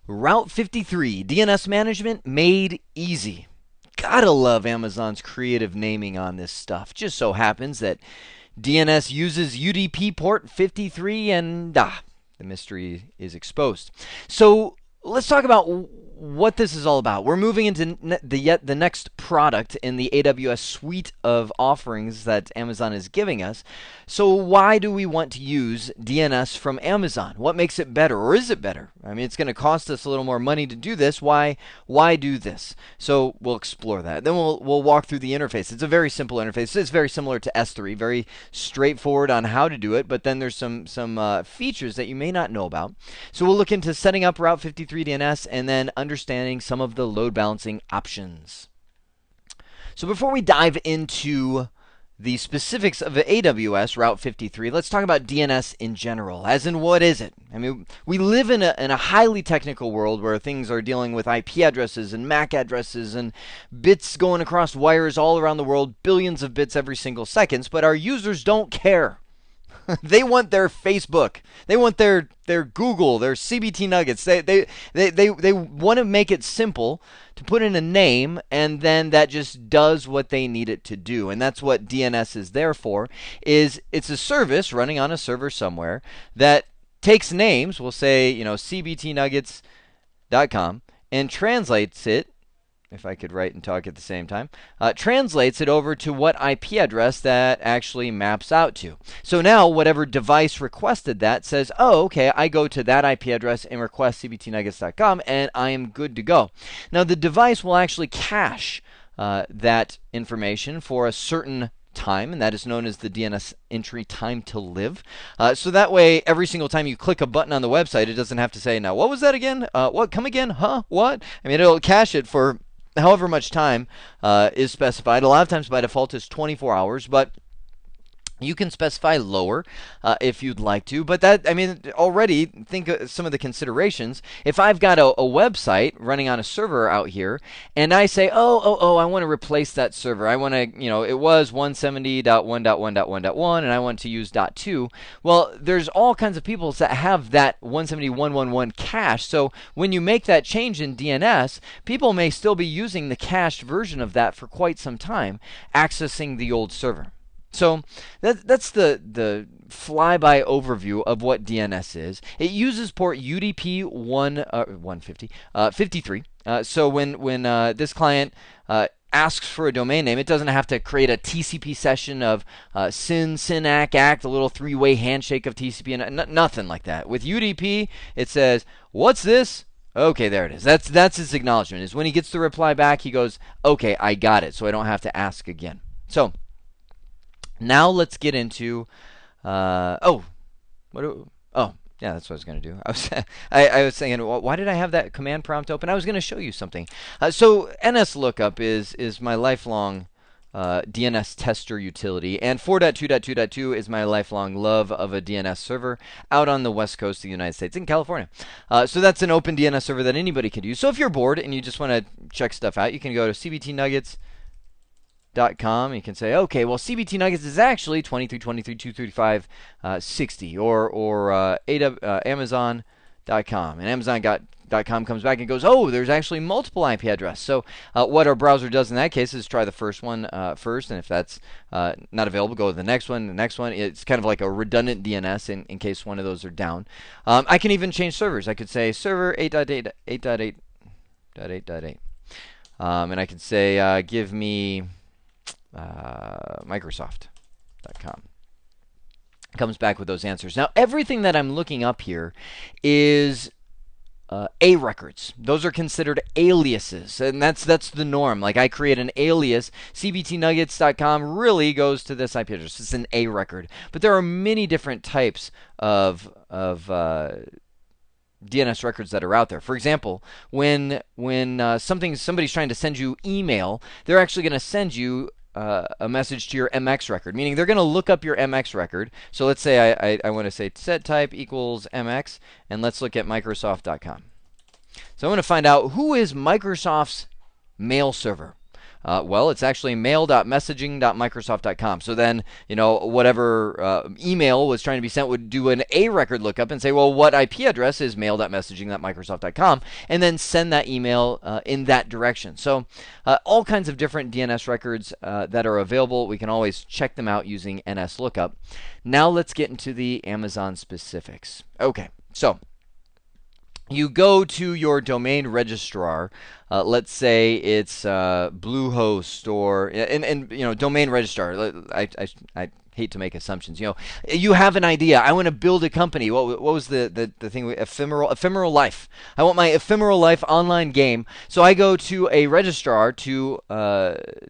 Route 53, DNS management made easy. Gotta love Amazon's creative naming on this stuff. Just so happens that DNS uses UDP port 53 and the mystery is exposed. So let's talk about what this is all about. We're moving into the next product in the AWS suite of offerings that Amazon is giving us. So why do we want to use DNS from Amazon? What makes it better, or is it better? I mean, it's going to cost us a little more money to do this. Why do this? So we'll explore that. Then we'll walk through the interface. It's a very simple interface. It's very similar to S3, very straightforward on how to do it. But then there's some features that you may not know about. So we'll look into setting up Route 53 DNS and then understanding some of the load balancing options. So before we dive into the specifics of the AWS Route 53, let's talk about DNS in general, as in what is it? I mean, we live in a highly technical world where things are dealing with IP addresses and MAC addresses and bits going across wires all around the world, billions of bits every single second, but our users don't care. They want their Facebook. They want their Google, their CBT nuggets. They want to make it simple to put in a name, and then that just does what they need it to do. And that's what DNS is there for. It's a service running on a server somewhere that takes names, we'll say, cbtnuggets.com, and translates it, if I could write and talk at the same time, translates it over to what IP address that actually maps out to. So now whatever device requested that says, oh, okay, I go to that IP address and request cbtnuggets.com, and I am good to go. Now the device will actually cache that information for a certain time, and that is known as the DNS entry time to live. So that way, every single time you click a button on the website, it doesn't have to say, now what was that again? What? Come again? Huh? What? I mean, it'll cache it for however much time is specified. A lot of times by default is 24 hours, but you can specify lower if you'd like to. But that, I mean, already think of some of the considerations. If I've got a website running on a server out here, and I say, oh, I want to replace that server. I want to, it was 170.1.1.1.1, and I want to use .2. Well, there's all kinds of people that have that 170.1.1.1 cache. So when you make that change in DNS, people may still be using the cached version of that for quite some time, accessing the old server. So that's the flyby overview of what DNS is. It uses port UDP 53. So when this client asks for a domain name, it doesn't have to create a TCP session of SYN-ACK, the little three-way handshake of TCP, and nothing like that. With UDP, it says, what's this? Okay, there it is. That's his acknowledgement. Is when he gets the reply back, he goes, okay, I got it, so I don't have to ask again. So now let's get into, yeah, that's what I was going to do. I was saying, well, why did I have that command prompt open? I was going to show you something. So NSLookup is my lifelong DNS tester utility, and 4.2.2.2 is my lifelong love of a DNS server out on the west coast of the United States in California. So that's an open DNS server that anybody could use. So if you're bored and you just want to check stuff out, you can go to cbtnuggets.com. You can say, okay, well, CBT Nuggets is actually 23.23.235.60 or Amazon.com. And Amazon.com comes back and goes, oh, there's actually multiple IP address. So what our browser does in that case is try the first one first, and if that's not available, go to the next one, the next one. It's kind of like a redundant DNS in case one of those are down. I can even change servers. I could say server 8.8.8.8.8.8. And I could say, give me Microsoft.com. Comes back with those answers. Now, everything that I'm looking up here is A records. Those are considered aliases, and that's the norm. Like, I create an alias. cbtnuggets.com really goes to this IP address. It's an A record. But there are many different types of DNS records that are out there. For example, when somebody's trying to send you email, they're actually going to send you a message to your MX record, meaning they're going to look up your MX record. So let's say I want to say set type equals MX, and let's look at Microsoft.com. So I want to find out who is Microsoft's mail server. Well, it's actually mail.messaging.microsoft.com. So then, whatever email was trying to be sent would do an A record lookup and say, well, what IP address is mail.messaging.microsoft.com, and then send that email in that direction. So all kinds of different DNS records that are available. We can always check them out using NSLookup. Now let's get into the Amazon specifics. Okay, so you go to your domain registrar. Let's say it's Bluehost or domain registrar. I hate to make assumptions. You have an idea. I want to build a company. What was the thing? Ephemeral life. I want my ephemeral life online game. So I go to a registrar to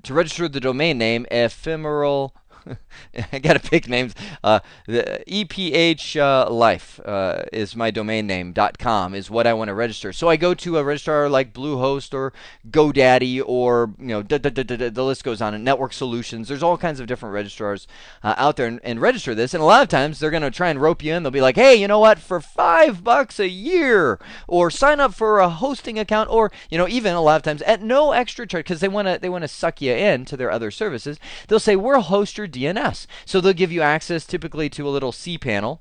register the domain name ephemeral. I gotta pick names. The EPH Life is my domain name. .com is what I want to register. So I go to a registrar like Bluehost or GoDaddy or the list goes on. And Network Solutions. There's all kinds of different registrars out there and register this. And a lot of times they're gonna try and rope you in. They'll be like, hey, you know what? For $5 a year, or sign up for a hosting account, or even a lot of times at no extra charge because they wanna suck you in to their other services. They'll say we'll host your DNS. So they'll give you access typically to a little cPanel,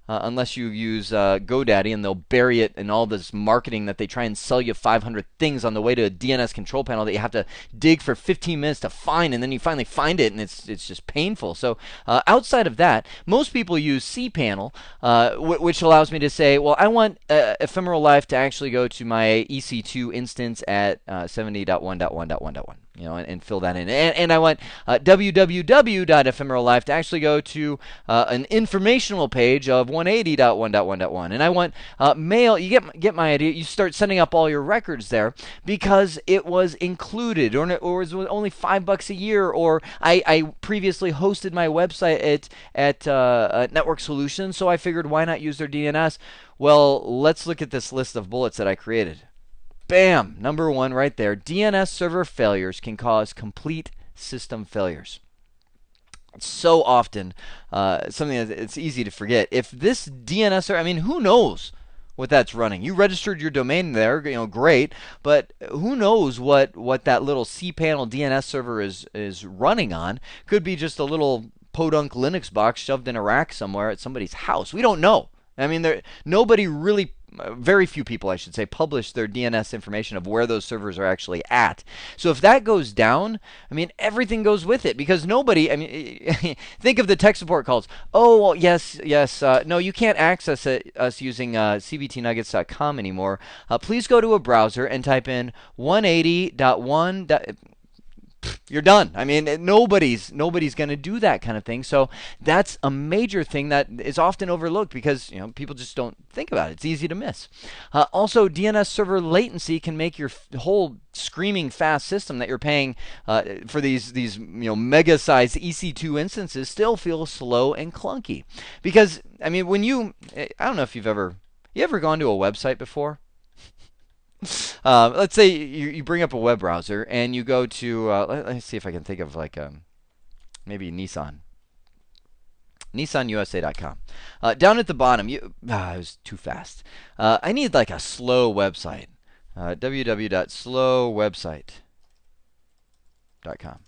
unless you use GoDaddy, and they'll bury it in all this marketing that they try and sell you 500 things on the way to a DNS control panel that you have to dig for 15 minutes to find, and then you finally find it, and it's just painful. So outside of that, most people use cPanel, which allows me to say, well, I want Ephemeral Life to actually go to my EC2 instance at 70.1.1.1.1. And fill that in. And I want www.ephemerallife to actually go to an informational page of 180.1.1.1. And I want mail. You get my idea. You start setting up all your records there because it was included, or it was only $5 a year, or I previously hosted my website at Network Solutions, so I figured why not use their DNS? Well, let's look at this list of bullets that I created. Bam! Number one right there. DNS server failures can cause complete system failures. So often, something that it's easy to forget. If this DNS server, who knows what that's running? You registered your domain there, great, but who knows what that little cPanel DNS server is running on? Could be just a little podunk Linux box shoved in a rack somewhere at somebody's house. We don't know. Nobody really, very few people, I should say, publish their DNS information of where those servers are actually at. So if that goes down, everything goes with it, because nobody, think of the tech support calls. Oh, well, yes, no, you can't access us using cbtnuggets.com anymore. Please go to a browser and type in 180.1. You're done. Nobody's going to do that kind of thing. So that's a major thing that is often overlooked because people just don't think about it. It's easy to miss. Also, DNS server latency can make your whole screaming fast system that you're paying for these mega-sized EC2 instances still feel slow and clunky. Because when I don't know if you ever gone to a website before. Let's say you bring up a web browser and you go to, let me see if I can think of maybe Nissan. NissanUSA.com. Down at the bottom, it was too fast. I need a slow website. www.slowwebsite.com.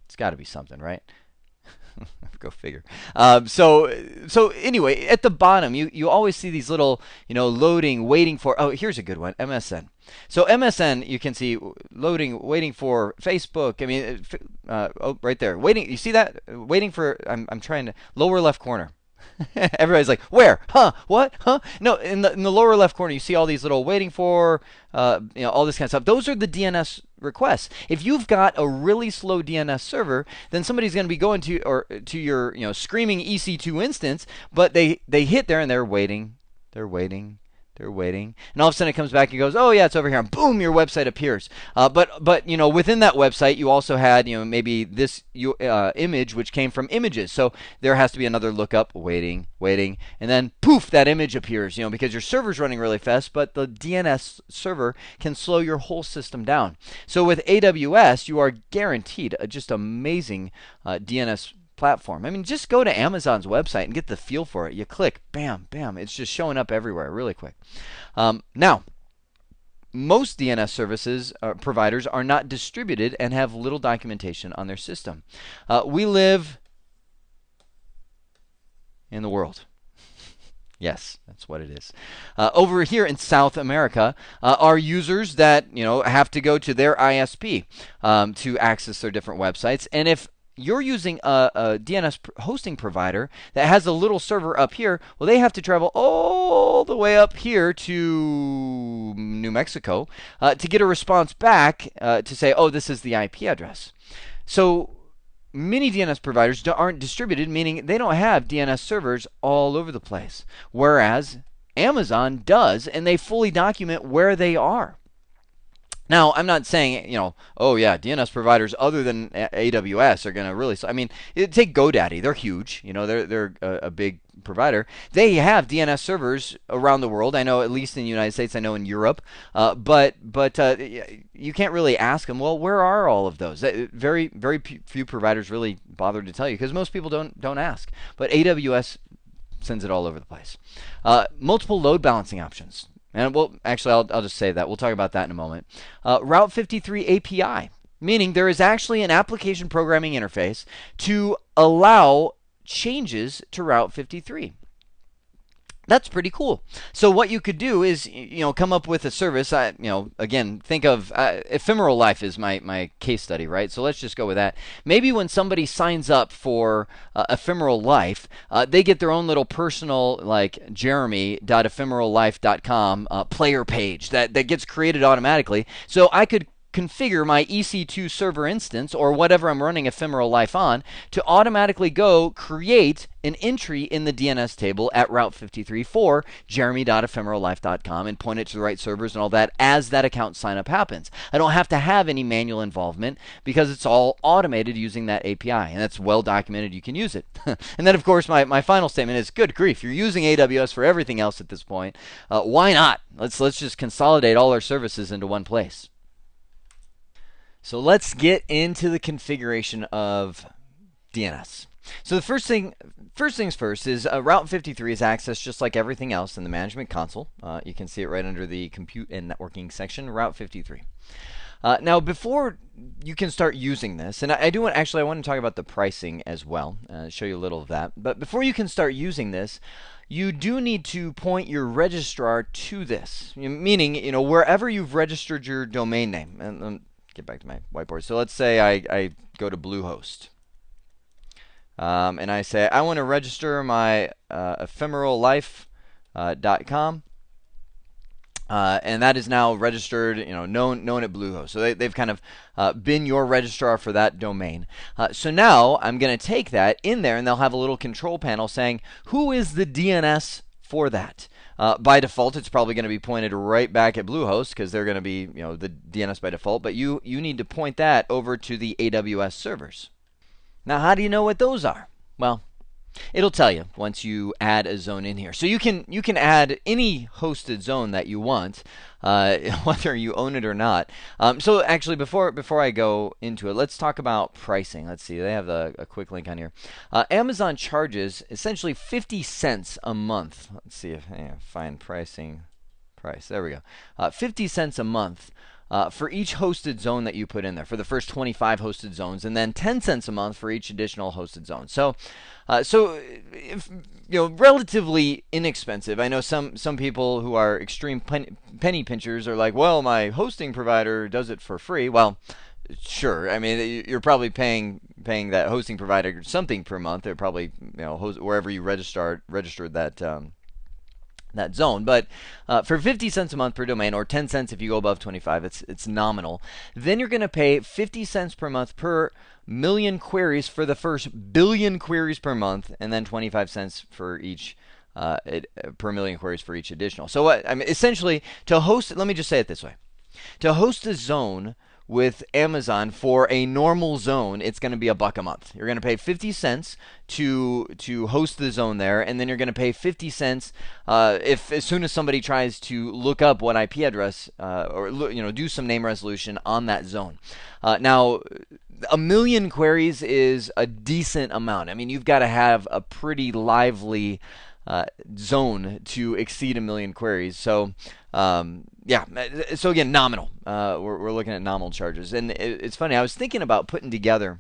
It's got to be something, right? Go figure. So anyway, at the bottom, you always see these little, loading, waiting for. Oh, here's a good one, MSN. So MSN, you can see loading, waiting for Facebook. Right there, waiting. You see that? Waiting for. I'm trying to lower left corner. Everybody's like, where? Huh? What? Huh? No, in the lower left corner, you see all these little waiting for, all this kind of stuff. Those are the DNS requests. If you've got a really slow DNS server, then somebody's going to be going to your screaming EC2 instance, but they hit there and they're waiting, and all of a sudden it comes back and goes, oh yeah, it's over here, and boom, your website appears. But within that website, you also had maybe this image which came from images, so there has to be another lookup, waiting, and then poof, that image appears. Because your server's running really fast, but the DNS server can slow your whole system down. So with AWS, you are guaranteed a just amazing DNS platform. Just go to Amazon's website and get the feel for it. You click, bam, bam, it's just showing up everywhere really quick. Now, most DNS services providers are not distributed and have little documentation on their system. We live in the world. Yes, that's what it is. Over here in South America are users that have to go to their ISP to access their different websites. And if you're using a DNS hosting provider that has a little server up here, well, they have to travel all the way up here to New Mexico to get a response back to say, oh, this is the IP address. So many DNS providers aren't distributed, meaning they don't have DNS servers all over the place, whereas Amazon does, and they fully document where they are. Now, I'm not saying, oh yeah, DNS providers other than AWS are going to really. I mean, take GoDaddy; they're huge. They're a big provider. They have DNS servers around the world. I know, at least in the United States. I know in Europe, but you can't really ask them. Well, where are all of those? Very few providers really bother to tell you because most people don't ask. But AWS sends it all over the place. Multiple load balancing options. And actually, I'll just say that. We'll talk about that in a moment. Route 53 API, meaning there is actually an application programming interface to allow changes to Route 53. That's pretty cool. So what you could do is, come up with a service. Again, think of Ephemeral Life is my case study, right? So let's just go with that. Maybe when somebody signs up for Ephemeral Life, they get their own little personal, like jeremy.ephemerallife.com player page that gets created automatically. So I could configure my EC2 server instance or whatever I'm running Ephemeral Life on to automatically go create an entry in the DNS table at Route 53 for jeremy.ephemerallife.com and point it to the right servers and all that as that account sign up happens. I don't have to have any manual involvement because it's all automated using that API, and that's well documented. You can use it. And then, of course, my final statement is, good grief, you're using AWS for everything else at this point. Why not? Let's just consolidate all our services into one place. So let's get into the configuration of DNS. So the first things first is Route 53 is accessed just like everything else in the management console. You can see it right under the compute and networking section, Route 53. Now, before you can start using this, and I want to talk about the pricing as well, show you a little of that. But before you can start using this, you do need to point your registrar to this, meaning wherever you've registered your domain name. And get back to my whiteboard. So let's say I go to Bluehost. And I say, I want to register my ephemerallife.com. And that is now registered, known at Bluehost. So they've kind of been your registrar for that domain. So now I'm going to take that in there, and they'll have a little control panel saying, who is the DNS for that? By default, it's probably going to be pointed right back at Bluehost because they're going to be, the DNS by default. But you need to point that over to the AWS servers. Now, how do you know what those are? Well, it'll tell you once you add a zone in here. So you can add any hosted zone that you want, whether you own it or not. So actually, before I go into it, let's talk about pricing. Let's see. They have a quick link on here. Amazon charges essentially 50 cents a month. Let's see if find pricing. Price. There we go. 50 cents a month. For each hosted zone that you put in there, for the first 25 hosted zones, and then 10 cents a month for each additional hosted zone. So, relatively inexpensive. I know some people who are extreme penny pinchers are like, well, my hosting provider does it for free. Well, sure. I mean, you're probably paying that hosting provider something per month. They're probably wherever you registered that zone. But for 50 cents a month per domain, or 10 cents if you go above 25, it's nominal. Then you're going to pay 50 cents per month per million queries for the first billion queries per month, and then 25 cents for each per million queries for each additional. So essentially, to host, let me just say it this way. To host a zone with Amazon for a normal zone, it's going to be $1 a month. You're going to pay 50 cents to host the zone there, and then you're going to pay 50 cents if as soon as somebody tries to look up what IP address or do some name resolution on that zone. Now, 1 million queries is a decent amount. I mean, you've got to have a pretty lively zone to exceed 1 million queries. So yeah, so again, nominal. We're looking at nominal charges, and it's funny. I was thinking about putting together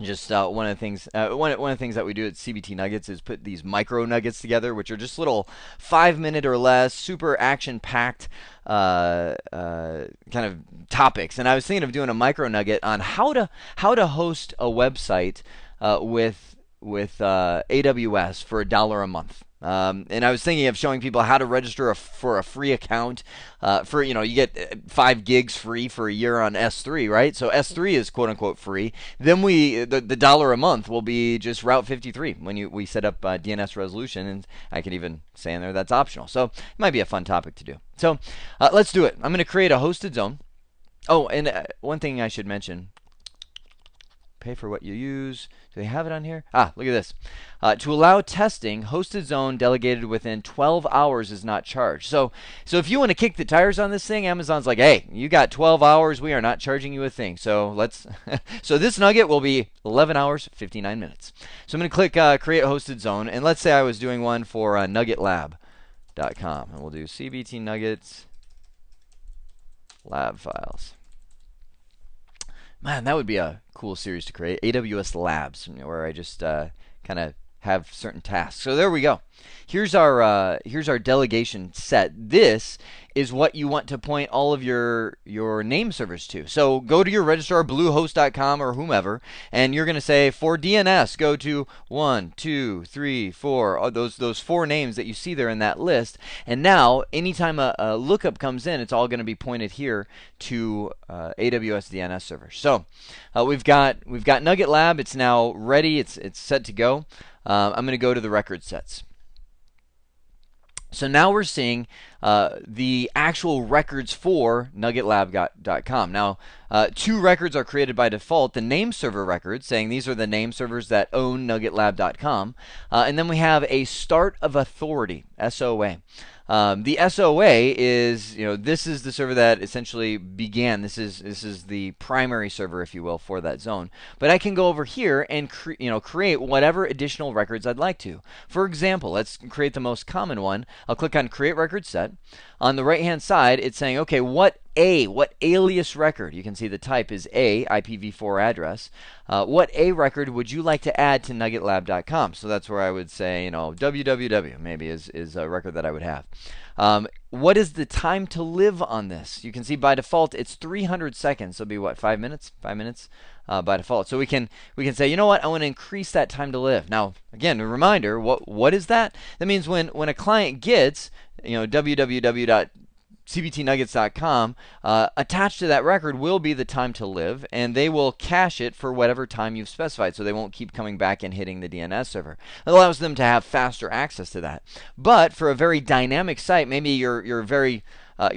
just one of the things one of the things that we do at CBT Nuggets is put these micro nuggets together, which are just little 5 minute or less, super action packed kind of topics. And I was thinking of doing a micro nugget on how to host a website with AWS for $1 a month. And I was thinking of showing people how to register for a free account. For you get 5 gigs free for a year on S3, right? So S3 is quote unquote free. Then the $1 a month will be just Route 53 when we set up DNS resolution, and I could even say in there that's optional. So it might be a fun topic to do. So let's do it. I'm going to create a hosted zone. Oh, and one thing I should mention. Pay for what you use. Do they have it on here? Ah, look at this. To allow testing, hosted zone delegated within 12 hours is not charged. So if you want to kick the tires on this thing, Amazon's like, hey, you got 12 hours. We are not charging you a thing. So let's. So this nugget will be 11 hours, 59 minutes. So I'm going to click create hosted zone, and let's say I was doing one for nuggetlab.com, and we'll do CBT Nuggets lab files. Man, that would be a cool series to create. AWS Labs, where I just kind of have certain tasks. So there we go. Here's our delegation set. This is what you want to point all of your name servers to. So go to your registrar, bluehost.com or whomever, and you're going to say for DNS, go to 1, 2, 3, 4, those 4 names that you see there in that list. And now, anytime a lookup comes in, it's all going to be pointed here to AWS DNS servers. So we've got Nugget Lab. It's now ready. It's set to go. I'm going to go to the record sets. So now we're seeing the actual records for nuggetlab.com. Now, 2 records are created by default. The name server records, saying these are the name servers that own nuggetlab.com. And then we have a start of authority, SOA. The SOA is, this is the server that essentially began. This is the primary server, if you will, for that zone. But I can go over here and create whatever additional records I'd like to. For example, let's create the most common one. I'll click on Create Record Set. On the right-hand side, it's saying, okay, what alias record? You can see the type is A, IPv4 address. What A record would you like to add to nuggetlab.com? So that's where I would say, www maybe is a record that I would have. What is the time to live on this? You can see by default it's 300 seconds. So it'll be what, 5 minutes? 5 minutes by default. So we can say, you know what, I want to increase that time to live. Now, again, a reminder, what is that? That means when a client gets, www.cbtnuggets.com, attached to that record will be the time to live, and they will cache it for whatever time you've specified, so they won't keep coming back and hitting the DNS server. It allows them to have faster access to that. But for a very dynamic site, maybe you're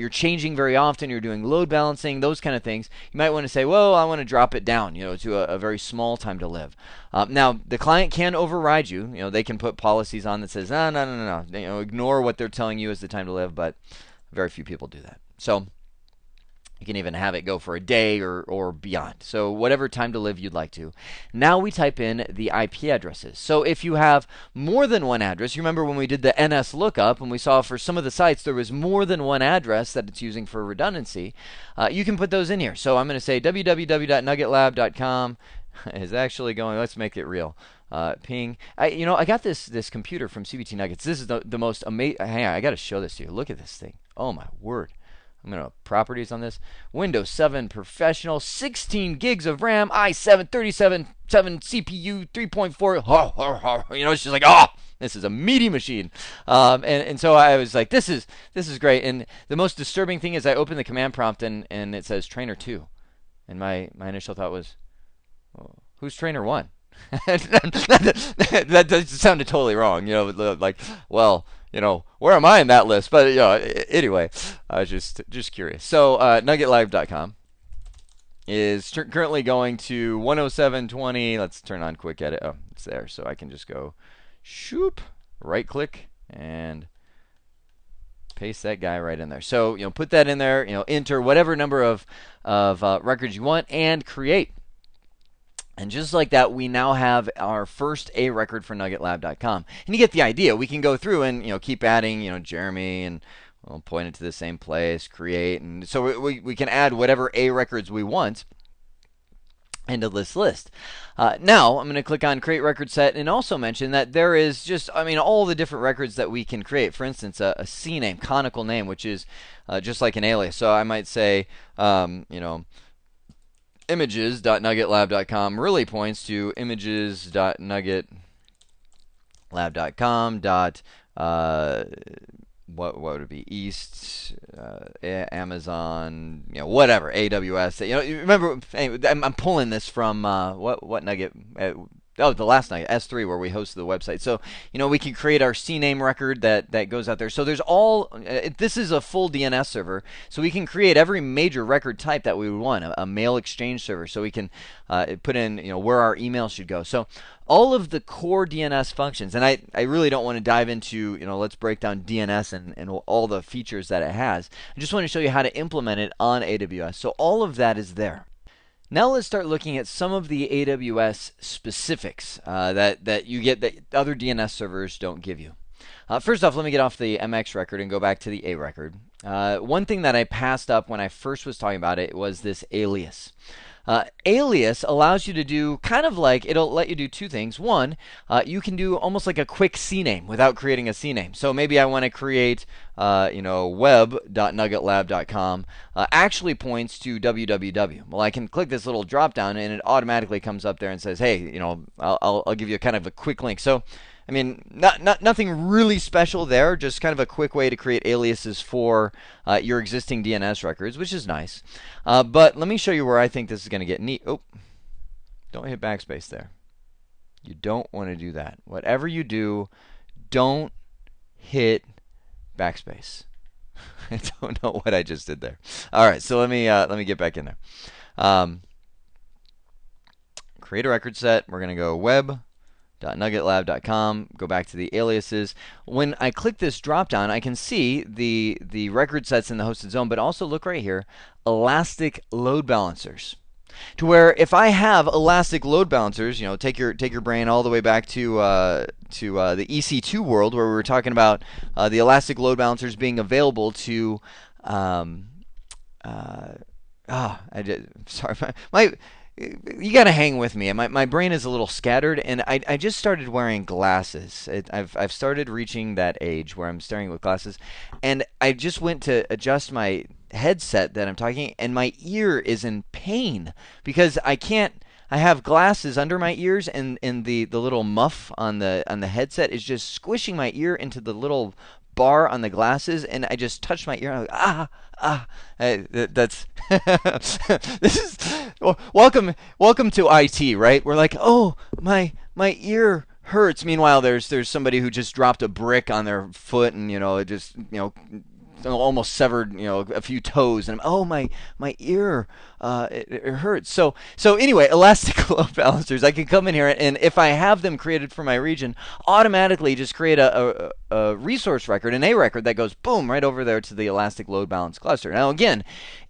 changing very often, you're doing load balancing, those kind of things, you might want to say, well, I want to drop it down, to a very small time to live. Now, the client can override you. They can put policies on that says, no. Ignore what they're telling you is the time to live, but very few people do that. So you can even have it go for a day or beyond. So whatever time to live you'd like to. Now we type in the IP addresses. So if you have more than one address, you remember when we did the NS lookup and we saw for some of the sites there was more than one address that it's using for redundancy, you can put those in here. So I'm going to say www.nuggetlab.com is actually going, let's make it real. Ping. I got this computer from CBT Nuggets. This is the most amazing. Hang on, I got to show this to you. Look at this thing. Oh my word. I'm going to properties on this. Windows 7 Professional, 16 gigs of RAM, i7 37.7 CPU, 3.4. It's just like, this is a meaty machine. And so I was like, this is great. And the most disturbing thing is I opened the command prompt and it says trainer 2. And my initial thought was, who's trainer 1? that sounded totally wrong. Like, well, where am I in that list? But anyway, I was just curious. So nuggetlab.com is currently going to 107.20. Let's turn on quick edit. Oh, it's there. So I can just go shoop, right click, and paste that guy right in there. So put that in there. Enter whatever number of records you want and create. And just like that, we now have our first A record for NuggetLab.com. And you get the idea. We can go through and keep adding Jeremy, and we'll point it to the same place, create, and so we can add whatever A records we want into this list. Now I'm going to click on create record set and also mention that there is just all the different records that we can create. For instance, a C name, conical name, which is just like an alias. So I might say images.nuggetlab.com really points to images.nuggetlab.com what would it be? East, Amazon, whatever, AWS. Remember, I'm pulling this from what Nugget? The last Nugget, S3, where we hosted the website. So we can create our CNAME record that goes out there. So there's this is a full DNS server, so we can create every major record type that we would want. A mail exchange server, so we can put in where our email should go. So all of the core DNS functions, and I really don't want to dive into let's break down DNS and all the features that it has. I just want to show you how to implement it on AWS. So all of that is there. Now let's start looking at some of the AWS specifics that you get that other DNS servers don't give you. First off, let me get off the MX record and go back to the A record. One thing that I passed up when I first was talking about it was this alias. Alias allows you to do it'll let you do two things. One, you can do almost like a quick CNAME without creating a CNAME. So maybe I want to create, web.nuggetlab.com actually points to www. Well, I can click this little drop down and it automatically comes up there and says, hey, I'll give you kind of a quick link. So nothing really special there, just kind of a quick way to create aliases for your existing DNS records, which is nice. But let me show you where I think this is going to get neat. Oh, don't hit backspace there. You don't want to do that. Whatever you do, don't hit backspace. I don't know what I just did there. All right, so let me get back in there. Create a record set. We're going to go web.nuggetlab.com, go back to the aliases. When I click this drop down, I can see the record sets in the hosted zone, but also look right here, elastic load balancers. To where if I have elastic load balancers, take your brain all the way back to the EC2 world, where we were talking about the elastic load balancers being available to you gotta hang with me. My brain is a little scattered, and I just started wearing glasses. I've started reaching that age where I'm staring with glasses, and I just went to adjust my headset that I'm talking, and my ear is in pain because I have glasses under my ears, and the little muff on the headset is just squishing my ear into the little bar on the glasses, and I just touched my ear, and I'm like, that's this is welcome to IT, right? We're like, oh, my ear hurts. Meanwhile, there's somebody who just dropped a brick on their foot, and it just almost severed a few toes, and my ear it hurts. So anyway, elastic load balancers, I can come in here, and if I have them created for my region, automatically just create a resource record, an A record that goes boom right over there to the elastic load balance cluster. Now again,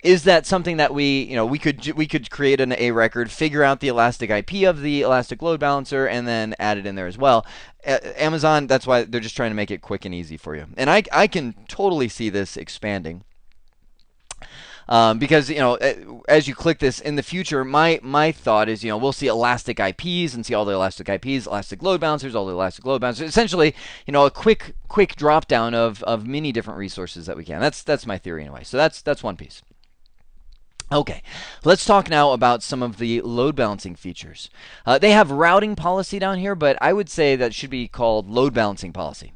is that something that we could create an A record, figure out the elastic IP of the elastic load balancer, and then add it in there as well. Amazon, that's why they're just trying to make it quick and easy for you. And I can totally see this expanding. Because as you click this in the future, my thought is we'll see elastic IPs and see all the elastic IPs, elastic load balancers, all the elastic load balancers. Essentially, a quick drop down of many different resources that we can. That's my theory anyway. So that's one piece. Okay, let's talk now about some of the load balancing features. They have routing policy down here, but I would say that should be called load balancing policy.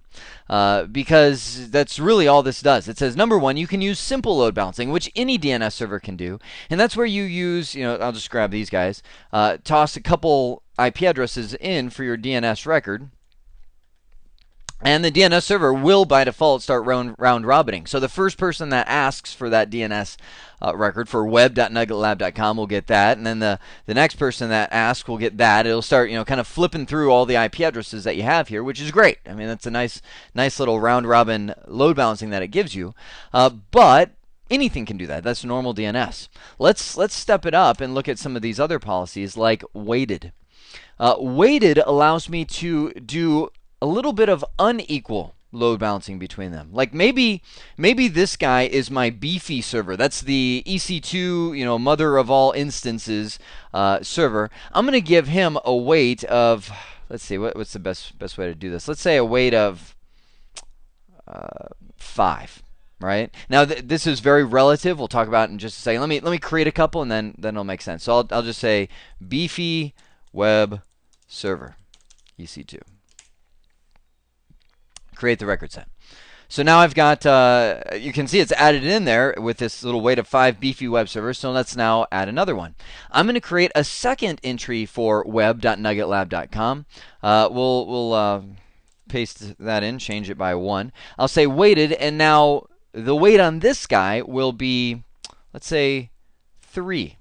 Because that's really all this does. It says, number one, you can use simple load balancing, which any DNS server can do. And that's where you use, I'll just grab these guys, toss a couple IP addresses in for your DNS record. And the DNS server will, by default, start round robining. So the first person that asks for that DNS record for web.nuggetlab.com will get that, and then the next person that asks will get that. It'll start, kind of flipping through all the IP addresses that you have here, which is great. That's a nice little round robin load balancing that it gives you. But Anything can do that. That's normal DNS. Let's step it up and look at some of these other policies like weighted. Weighted allows me to do a little bit of unequal load balancing between them. Like maybe this guy is my beefy server. That's the EC2, mother of all instances server. I'm going to give him a weight of, let's see, what's the best way to do this? Let's say a weight of 5. Right now, this is very relative. We'll talk about it in just a second. Let me create a couple, and then it'll make sense. So I'll just say beefy web server EC2. Create the record set. So now I've got, you can see it's added in there with this little weight of 5 beefy web servers. So let's now add another one. I'm going to create a second entry for web.nuggetlab.com. We'll paste that in, change it by 1. I'll say weighted, and now the weight on this guy will be, let's say, 3.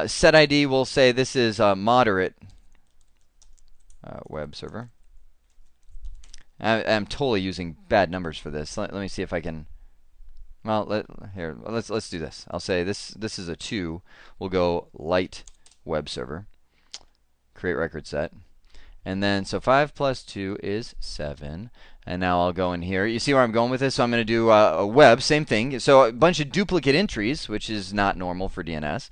Set ID, we'll say this is a moderate web server. I'm totally using bad numbers for this. Let me see if I can. Well, let's do this. I'll say this is a 2. We'll go light web server. Create record set. And then, so 5 plus 2 is 7. And now I'll go in here. You see where I'm going with this? So I'm going to do a web, same thing. So a bunch of duplicate entries, which is not normal for DNS.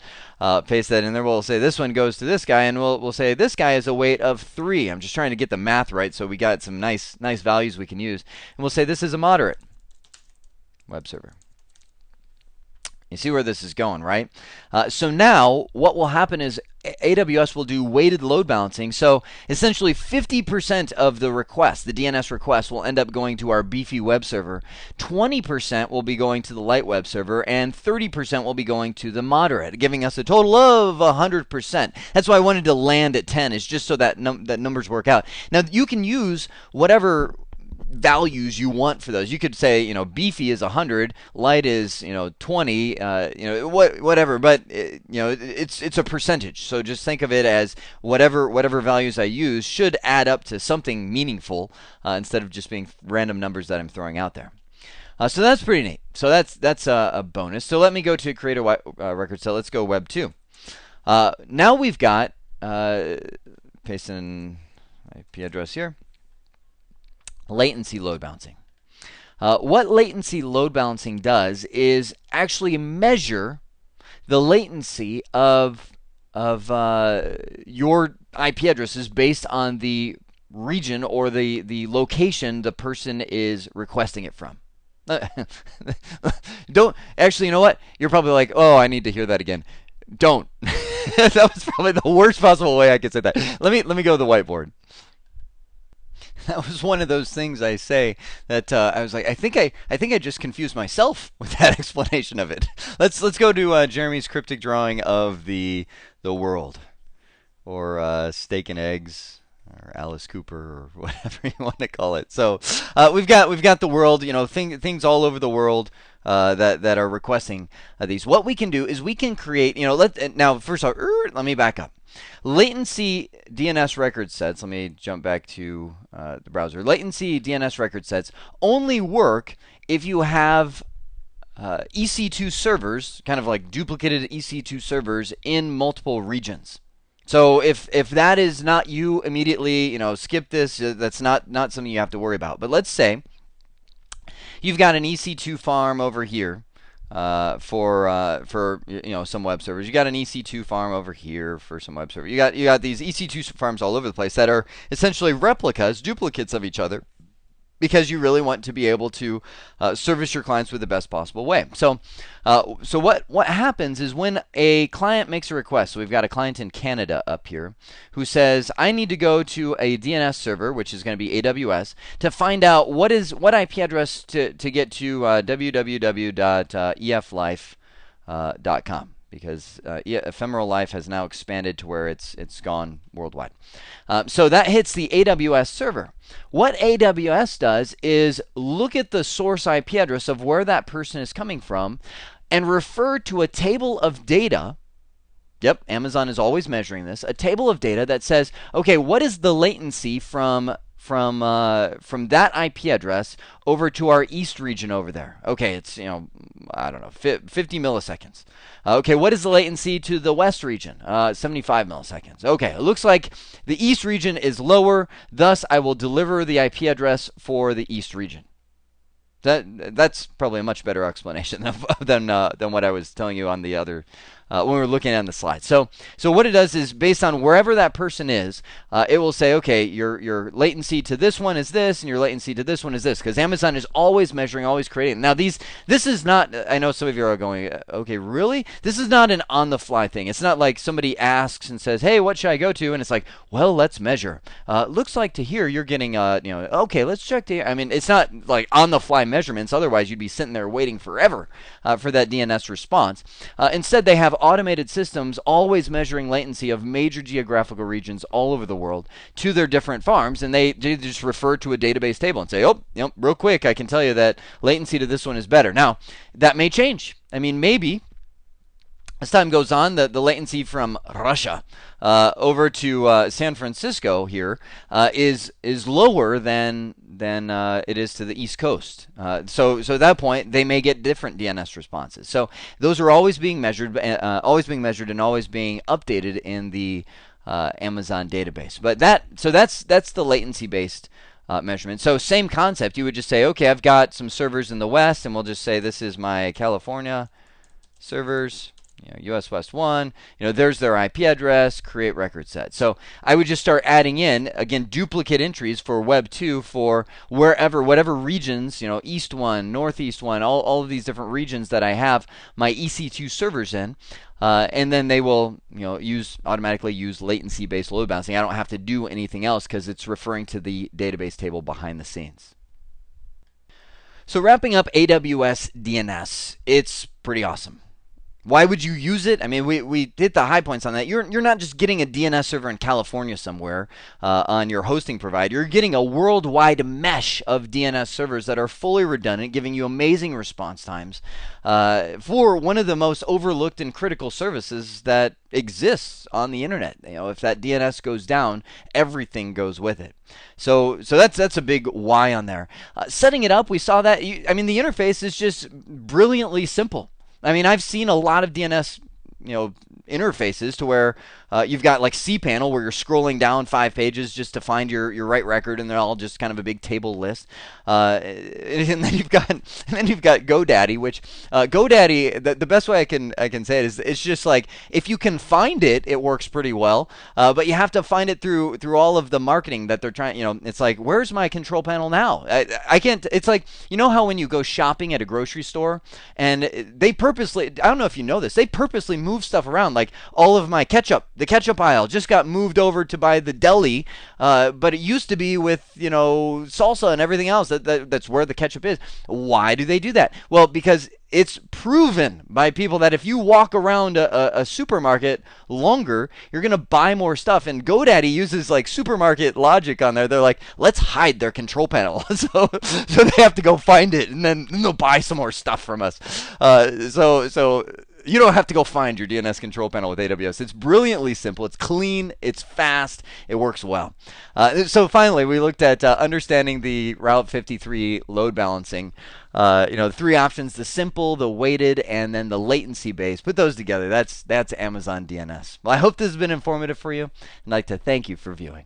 Paste that in there. We'll say this one goes to this guy, and we'll say this guy is a weight of 3. I'm just trying to get the math right, so we got some nice values we can use. And we'll say this is a moderate web server. You see where this is going, right? So now what will happen is AWS will do weighted load balancing. So essentially 50% of the requests, the DNS requests, will end up going to our beefy web server. 20% will be going to the light web server, and 30% will be going to the moderate, giving us a total of 100%. That's why I wanted to land at 10, is just so that that numbers work out. Now you can use whatever values you want for those. You could say, beefy is 100, light is, 20, whatever. But it's a percentage. So just think of it as whatever values I use should add up to something meaningful instead of just being random numbers that I'm throwing out there. So that's pretty neat. So that's a bonus. So let me go to create a record set. Let's go Web 2. Now we've got paste in my IP address here. Latency load balancing. What latency load balancing does is actually measure the latency of your IP addresses based on the region or the location the person is requesting it from. Don't actually, you know what? You're probably like, oh, I need to hear that again. Don't. That was probably the worst possible way I could say that. Let me go to the whiteboard. That was one of those things I say that I was like, I think I just confused myself with that explanation of it. Let's go to Jeremy's cryptic drawing of the world, or steak and eggs, or Alice Cooper, or whatever you want to call it. So we've got the world, things all over the world that are requesting these. What we can do is we can create, now first off, let me back up. Latency DNS record sets, let me jump back to the browser. Latency DNS record sets only work if you have EC2 servers, kind of like duplicated EC2 servers in multiple regions. So if that is not you, immediately, skip this. That's not something you have to worry about. But let's say you've got an EC2 farm over here. For some web servers. You got an EC2 farm over here for some web server. You got these EC2 farms all over the place that are essentially replicas, duplicates of each other, because you really want to be able to service your clients with the best possible way. So what happens is when a client makes a request, so we've got a client in Canada up here who says, I need to go to a DNS server, which is going to be AWS, to find out what IP address to get to www.eflife.com. Because Ephemeral Life has now expanded to where it's gone worldwide. So that hits the AWS server. What AWS does is look at the source IP address of where that person is coming from and refer to a table of data. Yep, Amazon is always measuring this. A table of data that says, okay, what is the latency from from that IP address over to our east region over there. Okay, it's I don't know 50 milliseconds. Okay, what is the latency to the west region? 75 milliseconds. Okay, it looks like the east region is lower. Thus, I will deliver the IP address for the east region. That's probably a much better explanation than what I was telling you on the other when we were looking at the slide. So what it does is based on wherever that person is, it will say, okay, your latency to this one is this, and your latency to this one is this, because Amazon is always measuring, always creating. Now this is not. I know some of you are going, okay, really? This is not an on-the-fly thing. It's not like somebody asks and says, hey, what should I go to? And it's like, well, let's measure. Looks like to here you're getting, okay, let's check the. I mean, it's not like on-the-fly measurements. Otherwise, you'd be sitting there waiting forever for that DNS response. Instead, they have automated systems always measuring latency of major geographical regions all over the world to their different farms, and they just refer to a database table and say, oh, real quick, I can tell you that latency to this one is better. Now, that may change. I mean, maybe as time goes on, the latency from Russia over to San Francisco here is lower than it is to the East Coast. So at that point, they may get different DNS responses. So those are always being measured, and always being updated in the Amazon database. But that's the latency-based measurement. So same concept. You would just say, okay, I've got some servers in the West, and we'll just say this is my California servers. US West 1, there's their IP address, create record set. So I would just start adding in, again, duplicate entries for Web 2 for whatever regions, East 1, Northeast 1, all of these different regions that I have my EC2 servers in. And then they will automatically use latency-based load balancing. I don't have to do anything else because it's referring to the database table behind the scenes. So wrapping up AWS DNS, it's pretty awesome. Why would you use it? I mean, we hit the high points on that. You're not just getting a DNS server in California somewhere on your hosting provider. You're getting a worldwide mesh of DNS servers that are fully redundant, giving you amazing response times for one of the most overlooked and critical services that exists on the internet. If that DNS goes down, everything goes with it. So that's a big why on there. Setting it up, we saw that. The interface is just brilliantly simple. I mean, I've seen a lot of DNS, interfaces to where you've got like cPanel where you're scrolling down 5 pages just to find your right record, and they're all just kind of a big table list. And then you've got GoDaddy, which GoDaddy, the best way I can say it is it's just like if you can find it, it works pretty well. But you have to find it through all of the marketing that they're trying. It's like, where's my control panel now? I can't. It's like, how when you go shopping at a grocery store and they purposely, I don't know if you know this, they purposely move stuff around. Like all of my ketchup, the ketchup aisle just got moved over to by the deli, but it used to be with salsa and everything else. That's where the ketchup is. Why do they do that? Well, because it's proven by people that if you walk around a supermarket longer, you're going to buy more stuff. And GoDaddy uses like supermarket logic on there. They're like, let's hide their control panel. so they have to go find it, and then they'll buy some more stuff from us. So you don't have to go find your DNS control panel with AWS. It's brilliantly simple. It's clean. It's fast. It works well. So finally, we looked at understanding the Route 53 load balancing. The 3 options: the simple, the weighted, and then the latency based. Put those together. That's Amazon DNS. Well, I hope this has been informative for you. I'd like to thank you for viewing.